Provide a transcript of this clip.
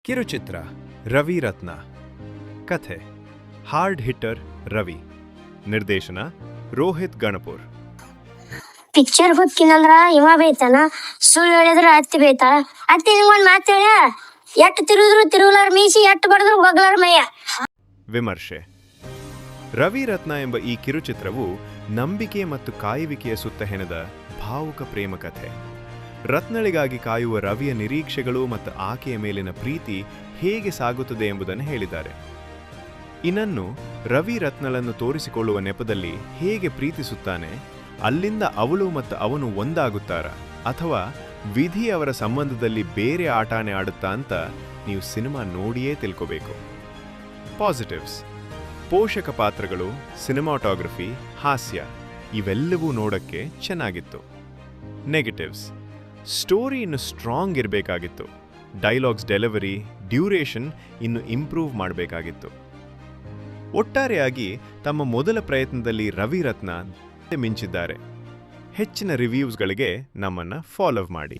ಕಿರುಚಿತ್ರ ರವಿ ರತ್ನ. ಕಥೆ hard hitter Ravi. ನಿರ್ದೇಶನ ರೋಹಿತ್ ಗಣಪುರ್. ಪಿಕ್ಚರ್ ಹುಚ್ಕಿನಂದ್ರ ಇವ ಬೈತಾನ, ಸುಳ್ಳು ಹೇಳಿದ್ರ ಅತ್ತಿ ಬೈತಾಳ. ಅತ್ತಿ ನಿಮ್ಗೊಂದ್ ಮಾತು ಹೇಳ, ಎಟ್ಟು ತಿರುಗಿದ್ರು ತಿರುವಲಾರ ಮೀಸಿ, ಎಟ್ಟು ಬಡದ್ರು ಬಗ್ಲಾರ ಮೈಯ. ವಿಮರ್ಶೆ. ರವಿ ರತ್ನ ಎಂಬ ಈ ಕಿರುಚಿತ್ರವು ನಂಬಿಕೆ ಮತ್ತು ಕಾಯುವಿಕೆಯ ಸುತ್ತ ಹೆಣೆದ ಭಾವುಕ ಪ್ರೇಮ ಕಥೆ. ರತ್ನಳಿಗಾಗಿ ಕಾಯುವ ರವಿಯ ನಿರೀಕ್ಷೆಗಳು ಮತ್ತು ಆಕೆಯ ಮೇಲಿನ ಪ್ರೀತಿ ಹೇಗೆ ಸಾಗುತ್ತದೆ ಎಂಬುದನ್ನು ಹೇಳಿದ್ದಾರೆ. ಇನ್ನನ್ನು ರವಿ ರತ್ನಳನ್ನು ತೋರಿಸಿಕೊಳ್ಳುವ ನೆಪದಲ್ಲಿ ಹೇಗೆ ಪ್ರೀತಿಸುತ್ತಾನೆ, ಅಲ್ಲಿಂದ ಅವಳು ಮತ್ತು ಅವನು ಒಂದಾಗುತ್ತಾರ ಅಥವಾ ವಿಧಿ ಅವರ ಸಂಬಂಧದಲ್ಲಿ ಬೇರೆ ಆಟನೇ ಆಡುತ್ತಾ ಅಂತ ನೀವು ಸಿನಿಮಾ ನೋಡಿಯೇ ತಿಳ್ಕೋಬೇಕು. ಪಾಸಿಟಿವ್ಸ್: ಪೋಷಕ ಪಾತ್ರಗಳು, ಸಿನಿಮಾಟೋಗ್ರಫಿ, ಹಾಸ್ಯ ಇವೆಲ್ಲವೂ ನೋಡಕ್ಕೆ ಚೆನ್ನಾಗಿತ್ತು. ನೆಗೆಟಿವ್ಸ್: ಸ್ಟೋರಿ ಇನ್ನು ಸ್ಟ್ರಾಂಗ್ ಇರಬೇಕಾಗಿತ್ತು. ಡೈಲಾಗ್ಸ್ ಡೆಲಿವರಿ, ಡ್ಯೂರೇಷನ್ ಇನ್ನು ಇಂಪ್ರೂವ್ ಮಾಡಬೇಕಾಗಿತ್ತು. ಒಟ್ಟಾರೆಯಾಗಿ ತಮ್ಮ ಮೊದಲ ಪ್ರಯತ್ನದಲ್ಲಿ ರವಿ ರತ್ನ ಮಿಂಚಿದ್ದಾರೆ. ಹೆಚ್ಚಿನ ರಿವ್ಯೂಸ್ಗಳಿಗೆ ನಮ್ಮನ್ನು ಫಾಲೋ ಮಾಡಿ.